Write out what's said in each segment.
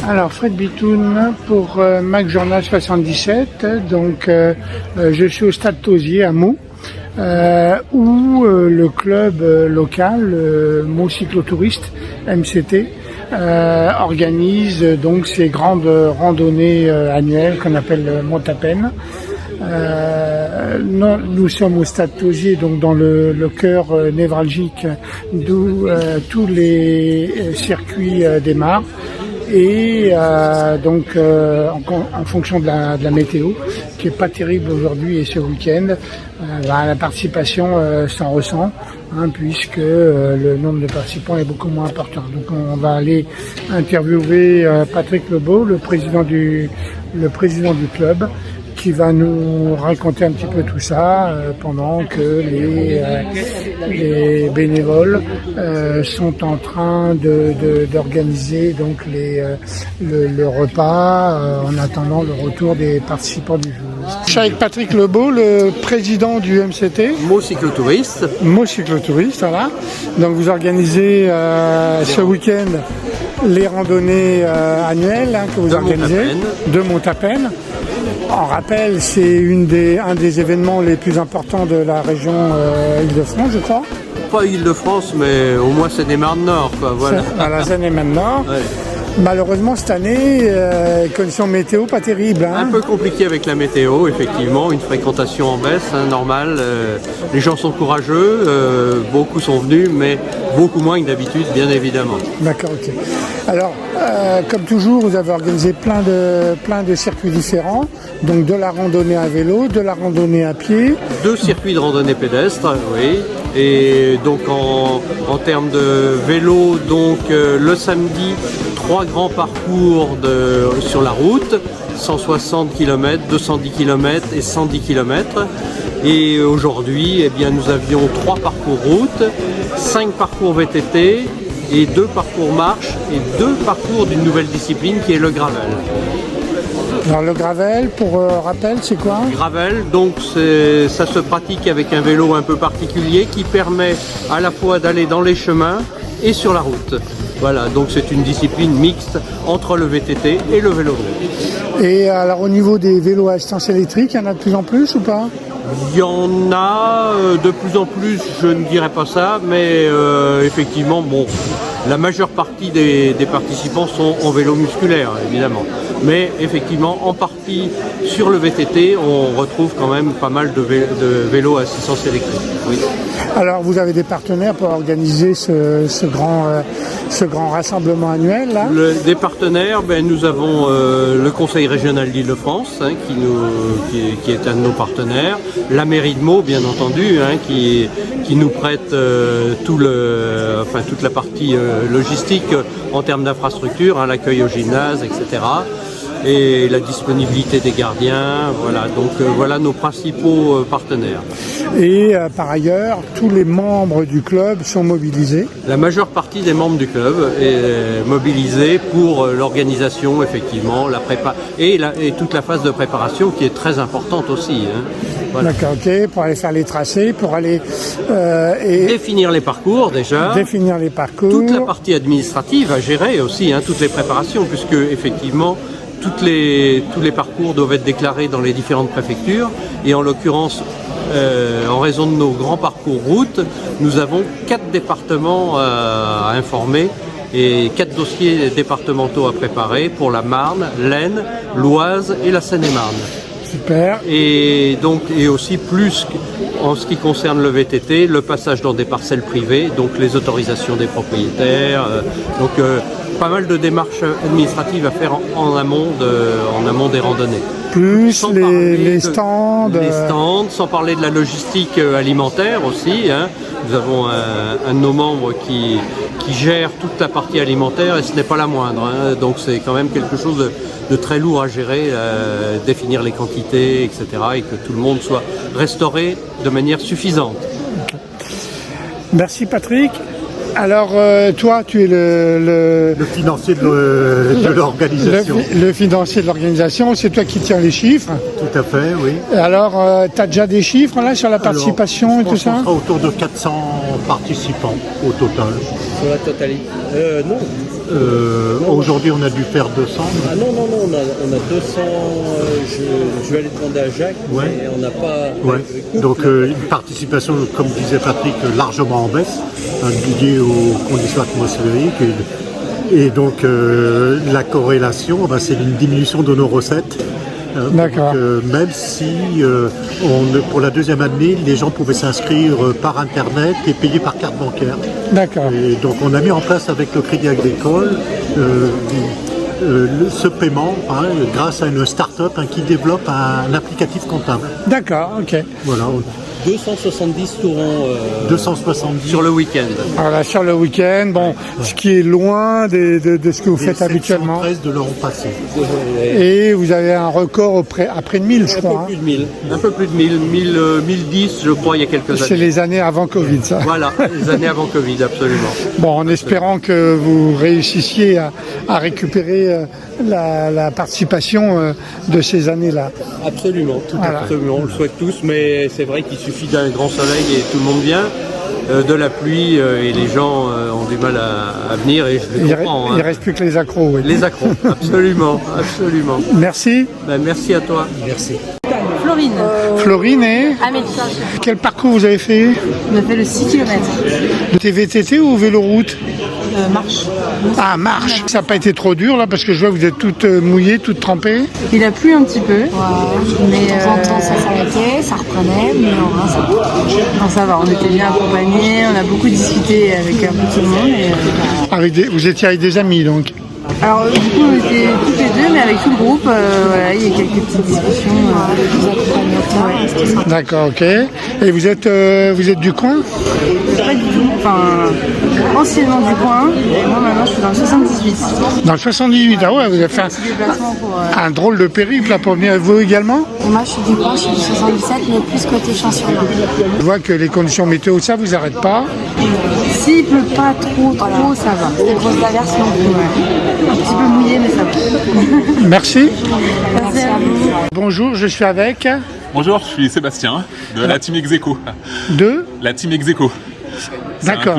Alors Fred Bitoun pour Mac Journal 77, donc je suis au stade Tauzier à Meaux, où le club local, Meaux Cyclotouristes, MCT, organise donc ces grandes randonnées annuelles qu'on appelle Montapen. Nous sommes au stade Tauzier, donc dans le cœur névralgique d'où tous les circuits démarrent. Et donc en fonction de la météo, qui est pas terrible aujourd'hui et ce week-end, la participation s'en ressent, puisque le nombre de participants est beaucoup moins important. Donc on va aller interviewer Patrick Lebeau, le président du club, qui va nous raconter un petit peu tout ça pendant que les bénévoles sont en train d'organiser donc le repas en attendant le retour des participants du jour. Je suis avec Patrick Lebeau, le président du MCT. Meaux Cyclotouristes. Meaux Cyclotouristes, voilà. Donc vous organisez ce week-end les randonnées annuelles que vous organisez de Montapen. En rappel, c'est un des événements les plus importants de la région Île-de-France, je crois. Pas Île-de-France, mais au moins Seine-et-Marne Nord, quoi. Voilà. À la Seine-et-Marne Nord. Ouais. Malheureusement, cette année, conditions météo pas terribles. Un peu compliqué avec la météo, effectivement. Une fréquentation en baisse, normale. Les gens sont courageux, beaucoup sont venus, mais beaucoup moins que d'habitude, bien évidemment. D'accord, ok. Alors, comme toujours, vous avez organisé plein de circuits différents. Donc de la randonnée à vélo, de la randonnée à pied. 2 circuits de randonnée pédestre, oui. Et donc en termes de vélo, donc le samedi, 3 grands parcours sur la route, 160 km, 210 km et 110 km. Et aujourd'hui, eh bien, nous avions 3 parcours route, 5 parcours VTT et 2 parcours marche et 2 parcours d'une nouvelle discipline qui est le gravel. Alors le gravel, pour rappel, c'est quoi? Gravel, donc ça se pratique avec un vélo un peu particulier qui permet à la fois d'aller dans les chemins et sur la route. Voilà, donc c'est une discipline mixte entre le VTT et le vélo de route. Et alors au niveau des vélos à assistance électrique, il y en a de plus en plus ou pas? Il y en a de plus en plus, je ne dirais pas ça, mais effectivement, bon, la majeure partie des participants sont en vélo musculaire, évidemment. Mais effectivement, en partie sur le VTT, on retrouve quand même pas mal de vélos à assistance électrique. Oui. Alors, vous avez des partenaires pour organiser ce grand rassemblement annuel là? Des partenaires, nous avons le Conseil régional d'Île-de-France, qui est un de nos partenaires, la mairie de Meaux, bien entendu, qui nous prête toute la partie logistique en termes d'infrastructure, l'accueil au gymnase, etc. Et la disponibilité des gardiens, voilà. Donc voilà nos principaux partenaires. Et par ailleurs, tous les membres du club sont mobilisés? La majeure partie des membres du club est mobilisée pour l'organisation, effectivement, la prépa et toute la phase de préparation qui est très importante aussi. Voilà. D'accord, ok, pour aller faire les tracés, pour aller... définir les parcours déjà. Définir les parcours. Toute la partie administrative à gérer aussi, toutes les préparations, puisque effectivement, tous les parcours doivent être déclarés dans les différentes préfectures. Et en l'occurrence, en raison de nos grands parcours route, nous avons 4 départements à informer et 4 dossiers départementaux à préparer pour la Marne, l'Aisne, l'Oise et la Seine-et-Marne. Super. Et aussi plus en ce qui concerne le VTT, le passage dans des parcelles privées, donc les autorisations des propriétaires, pas mal de démarches administratives à faire en amont des randonnées. Plus les stands. Les stands, sans parler de la logistique alimentaire aussi. Nous avons un de nos membres qui gère toute la partie alimentaire et ce n'est pas la moindre. Donc c'est quand même quelque chose de très lourd à gérer, définir les quantités, etc. et que tout le monde soit restauré de manière suffisante. Merci Patrick. Alors, toi, tu es le financier de l'organisation. Le financier de l'organisation, c'est toi qui tiens les chiffres. Tout à fait, oui. Alors, tu as déjà des chiffres là sur la participation et tout ça? On sera autour de 400 participants au total. Sur la totalité. Non. Aujourd'hui, on a dû faire 200. Ah non, on a 200. Je vais aller demander à Jacques, Ouais. mais on n'a pas. Ouais. Donc une participation, comme disait Patrick, largement en baisse, liée aux conditions atmosphériques. Et donc la corrélation, c'est une diminution de nos recettes. D'accord. Donc, même si pour la deuxième année, les gens pouvaient s'inscrire par Internet et payer par carte bancaire. D'accord. Et donc on a mis en place avec le Crédit Agricole ce paiement grâce à une start-up qui développe un applicatif comptable. D'accord, ok. Voilà, 270 tourants 270 sur le week-end. Voilà, sur le week-end, bon, ce qui est loin de ce que vous faites habituellement. 713 de l'an passé. Et vous avez un record à près de 1000, je Un crois. peu plus de 1000. Un peu plus de 1000. 1010, je crois, il y a quelques C'est années. les années avant Covid, ça. Voilà, les années avant Covid, absolument. Bon, en espérant que vous réussissiez à récupérer la participation de ces années-là. Absolument, Voilà. absolument, on le souhaite tous, mais c'est vrai qu'il suffit d'un grand soleil et tout le monde vient. De la pluie et les gens ont du mal à venir et je les comprends. Il ne reste plus que les accros, oui. Les accros, absolument, absolument. Merci. Merci à toi. Merci. Florine, Florine, et Amélie, quel parcours vous avez fait? on a fait le 6 km. De VTT ou vélo-route? Marche. Ah, marche. Ça n'a pas été trop dur, là, parce que je vois que vous êtes toutes mouillées, toutes trempées. Il a plu un petit peu, mais De temps en temps, ça s'arrêtait, ça reprenait, mais en vrai, ça va. non, ça va, on était bien accompagnés, on a beaucoup discuté avec un peu tout le monde. Vous étiez avec des amis, donc. Alors du coup, on était toutes les deux, mais avec tout le groupe, voilà, il y a quelques petites discussions. Les accompagnateurs, c'était sympa. D'accord, ok. Et vous êtes du coin? Pas du tout, enfin, anciennement du coin, et moi maintenant je suis dans le 78. Dans le 78, ah ouais, vous avez fait Petit déplacement pour... un drôle de périple là, pour venir. Vous également? Et moi, je suis du coin, je suis du 77, mais plus côté Champs-sur-Marne. Je vois que les conditions météo, ça vous arrête pas. S'il pleut pas trop, ça va. Des grosses averses non plus. Un petit peu mouillé, mais ça va. Merci. Merci à vous. Bonjour, je suis avec Bonjour, je suis Sébastien de la team Execo. deux. La team Execo. C'est un D'accord.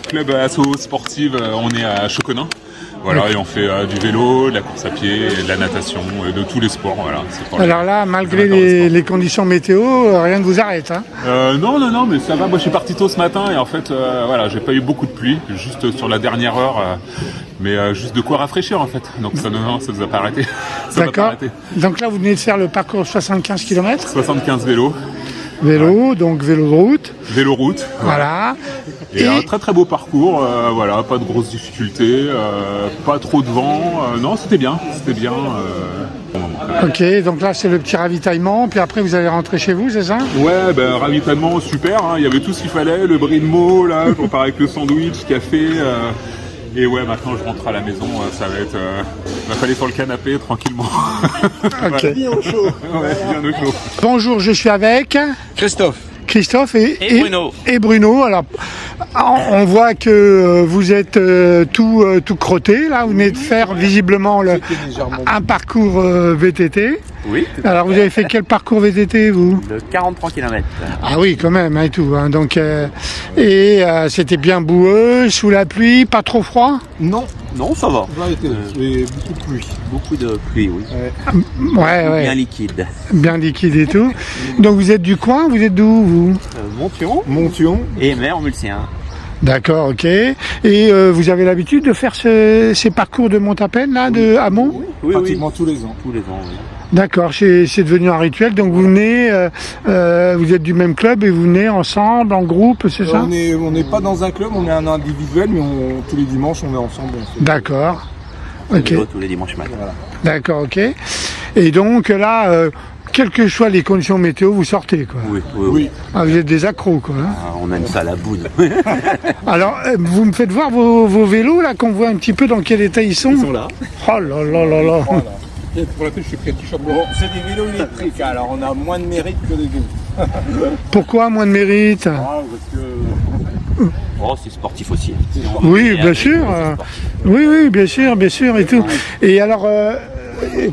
club asso sportive, on est à Choconin. Voilà, et on fait du vélo, de la course à pied, de la natation, de tous les sports. Voilà, c'est pour Alors là, malgré amateurs de sport. les conditions météo, rien ne vous arrête. Hein. Non, mais ça va. Moi, je suis parti tôt ce matin et en fait, voilà, j'ai pas eu beaucoup de pluie, juste sur la dernière heure, mais juste de quoi rafraîchir en fait. Donc ça nous a pas arrêté. Ça m'a pas D'accord. arrêté. Donc là, vous venez de faire le parcours 75 km. 75 vélos, Vélo, donc vélo de route. vélo-route. Voilà. Et un très très beau parcours, voilà, pas de grosses difficultés, pas trop de vent, non c'était bien. Ok, donc là c'est le petit ravitaillement, puis après vous allez rentrer chez vous, c'est ça? Ouais, ben ravitaillement super, hein, il y avait tout ce qu'il fallait, le brie de mots, là, je repars avec le sandwich, café, et ouais maintenant je rentre à la maison, ça va être, va falloir sur le canapé tranquillement. Ok. Bien au chaud. Ouais, bien au chaud. Bonjour, je suis avec Christophe et Bruno. Et Bruno. Alors, on voit que vous êtes tout crotté. Là, vous venez de faire visiblement un parcours VTT. Oui, Alors, vous avez fait quel parcours VTT, vous? de 43 km. Ah oui, quand même, hein, et tout. Hein. Donc, c'était bien boueux, sous la pluie, pas trop froid? Non, ça va. beaucoup de pluie. Beaucoup de pluie, oui. Ouais, ouais. Bien liquide. Bien liquide et tout. Donc, vous êtes du coin? Vous êtes d'où, vous? Montion et mer Mulsien. D'accord, ok. Et vous avez l'habitude de faire ces parcours de monte à peine, là, de Hamon? Oui, Pratiquement tous les ans. tous les ans, oui. D'accord, c'est devenu un rituel. Donc vous venez, vous êtes du même club et vous venez ensemble, en groupe, c'est ça? On n'est pas dans un club, on est un individuel, mais tous les dimanches on est ensemble. D'accord. Ok. Vélo tous les dimanches matin. D'accord, ok. Et donc là, quelles que soient les conditions météo, vous sortez, quoi. Oui. Ah, vous êtes des accros, quoi. Hein. Ah, on aime ça à la boune. Alors, vous me faites voir vos vélos, là, qu'on voit un petit peu dans quel état ils sont? Ils sont là. Oh là là là là. Pour la je suis pris un t-shirt blanc. C'est des vélos électriques, alors on a moins de mérite que des vélos. Pourquoi moins de mérite? Parce que Oh, c'est sportif aussi. Oui, bien sûr. Oui, bien sûr et tout. Et alors,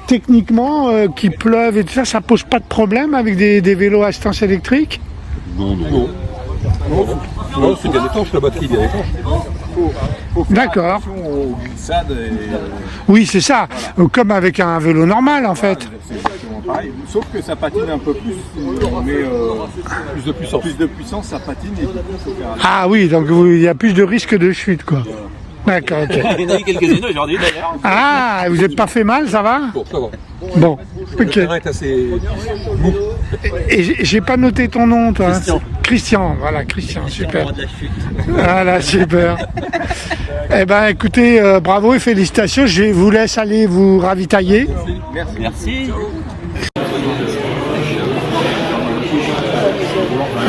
techniquement, qu'il pleuve et tout ça, ça pose pas de problème avec des vélos à assistance électrique? Non. Non, c'est bien étanche, la batterie bien étanche. D'accord. Aux glissades Oui, c'est ça. Comme avec un vélo normal, en fait. c'est exactement pareil. Sauf que ça patine un peu plus. On met plus de puissance, ça patine et du coup, faut faire... Ah oui, donc il y a plus de risque de chute, quoi. D'accord, ok. Il y en a eu quelques-unes aujourd'hui d'ailleurs. Ah, vous n'êtes pas fait mal, ça va? Bon, ça va. Bon, Le ok. terrain est assez mou. Et j'ai pas noté ton nom, toi. Christian. Christian, voilà, Christian, super. De la chute. Voilà, super. Eh ben, écoutez, bravo et félicitations. Je vous laisse aller vous ravitailler. Merci.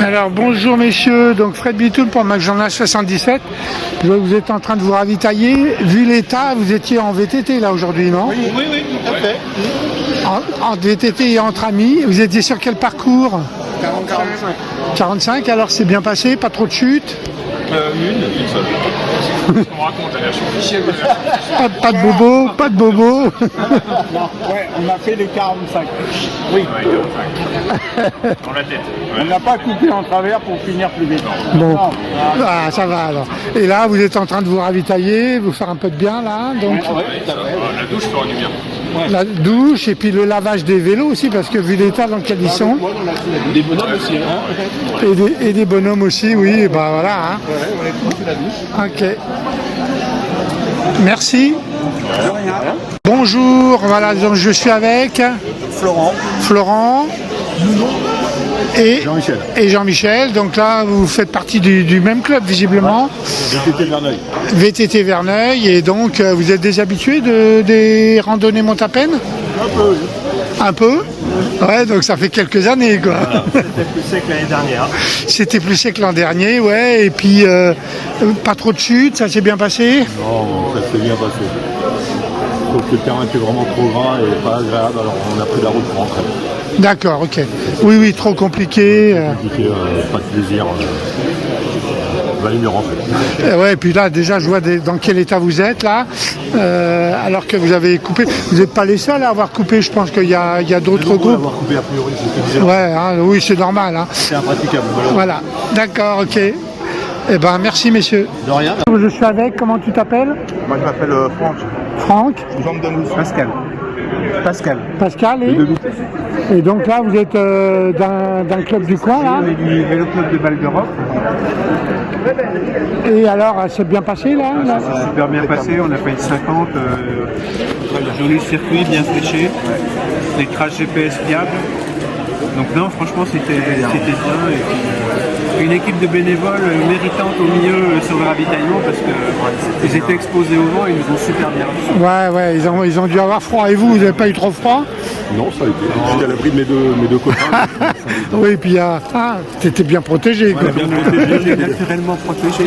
Alors, bonjour messieurs. Donc, Fred Bitoul pour McJournal 77. Je vois que vous êtes en train de vous ravitailler. Vu l'état, vous étiez en VTT là aujourd'hui, non? Oui, tout à fait. En VTT et entre amis. Vous étiez sur quel parcours? 45. 45, alors c'est bien passé, pas trop de chutes? Une seule. On raconte, elle a fichier. Pas de bobo, pas de bobo. Ouais, on a fait les 45. Oui. Dans la tête. On n'a pas coupé en travers pour finir plus vite. Bon, ah, ça va alors. Et là, vous êtes en train de vous ravitailler, vous faire un peu de bien là, donc La douche fera du bien. la douche et puis le lavage des vélos aussi, parce que vu l'état dans lequel ils sont. Des bonhommes aussi, hein. Et des bonhommes aussi, oui, bah voilà. Hein. On est tous sous la douche. Ok. Merci. Bonjour, voilà, donc je suis avec Florent et Jean-Michel. Jean-Michel. Donc là, vous faites partie du même club visiblement, VTT Verneuil. VTT Verneuil, et donc vous êtes des habitués des randonnées monte-à-peine? Un peu, oui. Un peu? Ouais, donc ça fait quelques années quoi. C'était plus sec l'année dernière. C'était plus sec l'an dernier, ouais, et puis pas trop de chutes, ça s'est bien passé? Non, ça s'est bien passé. Sauf que le terrain était vraiment trop gras et pas agréable, alors on a pris la route pour rentrer. D'accord, ok. Oui, oui, trop compliqué. Pas de plaisir. Valait mieux rentrer. Ouais, et puis là, déjà, je vois dans quel état vous êtes là, alors que vous avez coupé. Vous n'êtes pas les seuls à avoir coupé, je pense qu'il y a d'autres groupes. Avoir coupé a priori, c'est bizarre. Ouais, hein, oui, c'est normal. Hein. C'est impraticable. Voilà, d'accord, ok. Eh ben, merci messieurs. De rien. Je suis avec, comment tu t'appelles? Moi je m'appelle Franck. Franck, Jean de Pascal. Pascal et donc là, vous êtes d'un club du coin là? Du vélo club de Val d'Europe. Et alors, c'est bien passé là? Ça s'est super bien passé, on a fait une 50, joli circuit, bien fléché, des traces GPS fiables. Donc non, franchement c'était bien. Et puis, une équipe de bénévoles méritante au milieu sur le ravitaillement parce qu'ils étaient exposés au vent et ils nous ont super bien reçus. Ouais, ils ont dû avoir froid. Et vous n'avez pas eu trop froid? Non, ça a été. J'étais à l'abri de mes deux copains. Oui, et puis t'étais bien protégé. Quoi. Bien protégé, naturellement protégé.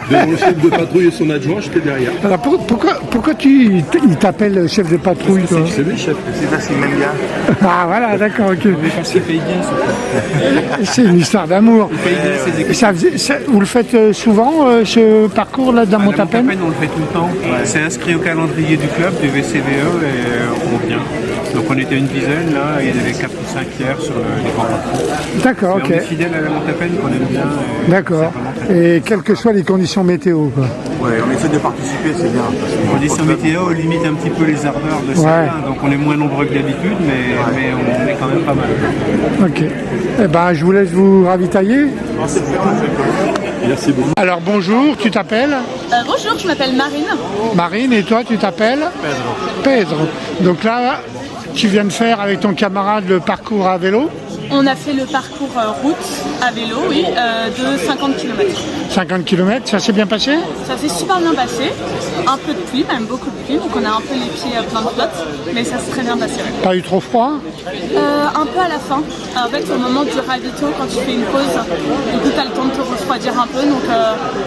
Devant le chef de patrouille et son adjoint, j'étais derrière. Alors pourquoi il t'appelle chef de patrouille toi? C'est lui, chef. C'est parce qu'il m'aime bien. Ah voilà, d'accord, ok. Mais parce qu'il paye bien surtout. C'est une histoire d'amour. Il paye bien ses équipes. Vous le faites souvent, ce parcours-là d'un monte-à-peine? On le fait tout le temps. C'est inscrit au calendrier du club, du VCVE, et on vient. Donc on était une dizaine là, il y avait 4 ou 5 hier sur les grands parcours. D'accord, ok. On est fidèle à la monte-à-peine qu'on aime bien. D'accord. Et quelles que soient les conditions météo, quoi. Ouais, on essaie de participer, c'est bien. Les conditions météo limitent un petit peu les ardeurs de certains, donc on est moins nombreux que d'habitude, mais on est quand même pas mal. Ok. Eh ben, je vous laisse vous ravitailler. Merci beaucoup. Alors bonjour, tu t'appelles? Bonjour, je m'appelle Marine. Marine, et toi tu t'appelles? Pedro. Donc là, tu viens de faire avec ton camarade le parcours à vélo? On a fait le parcours route à vélo, oui, de 50 km. 50 km, ça s'est bien passé? Ça s'est super bien passé. Un peu de pluie, même beaucoup de pluie, donc on a un peu les pieds pleins de flotte, mais ça s'est très bien passé. Ouais. Pas eu trop froid? Un peu à la fin. En fait, au moment du ravito, quand tu fais une pause, du coup, tu as le temps de te refroidir un peu. Donc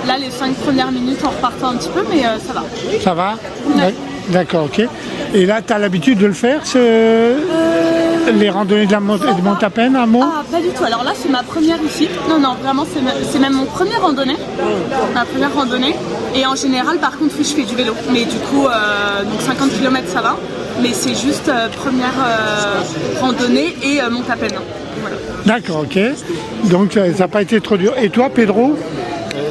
là, les 5 premières minutes, on repartait un petit peu, mais ça va. Ça va? Ouais. D'accord, ok. Et là, tu as l'habitude de le faire, les randonnées de monte-à-peine, à Meaux? Ah, pas du tout. Alors là, c'est ma première ici. Non, vraiment, c'est même mon premier randonnée. Ma première randonnée. Et en général, par contre, oui, je fais du vélo. Mais du coup, donc 50 km, ça va. Mais c'est juste première randonnée et monte-à-peine. Voilà. D'accord, ok. Donc ça n'a pas été trop dur. Et toi, Pedro?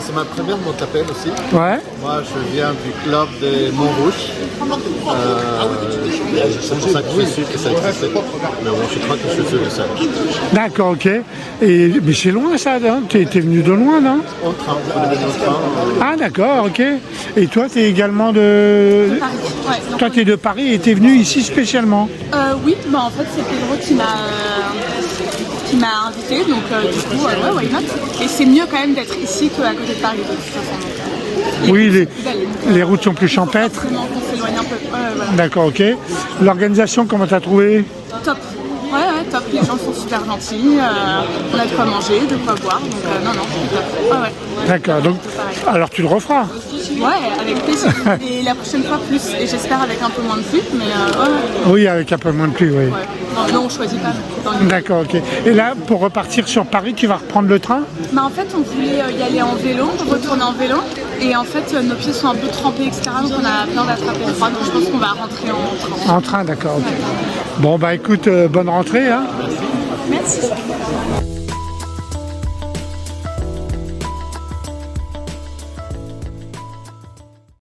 C'est ma première montapelle aussi. Ouais. Moi, je viens du club des Montrouge. C'est pour ça que je suis sûr que ça existait. Mais bon, je crois que je suis sûr de ça. D'accord, ok. Mais c'est loin ça, hein? T'es venu de loin, non? Au train, on est venu au train. Ah d'accord, ok. Et toi, t'es également de... Paris. Ouais, Toi, t'es de Paris et t'es venu ici spécialement? oui, bah en fait c'est Pedro qui m'a invité, donc du coup, ouais, why not? Et c'est mieux quand même d'être ici qu'à côté de Paris, de toute façon. Donc, Oui, les routes sont plus champêtres. forcément qu'on s'éloigne un peu. Voilà. D'accord, ok. L'organisation, comment t'as trouvé? Top. Ouais, top. Les gens sont super gentils. On a de quoi manger, de quoi boire. Donc, non, c'est top. Ouais. D'accord, donc, alors tu le referas? Ouais, avec plaisir. Et la prochaine fois, plus. Et j'espère avec un peu moins de pluie, mais ouais. Oui, avec un peu moins de pluie, oui. Ouais. Non, on choisit pas. D'accord, ok. Et là, pour repartir sur Paris, tu vas reprendre le train? Bah, en fait, on voulait y aller en vélo, retourner en vélo. Et en fait, nos pieds sont un peu trempés, etc. Donc, on a peur d'attraper le froid. Donc, je pense qu'on va rentrer en train. En train, d'accord, ok. Bon, bah écoute, bonne rentrée, hein. Merci.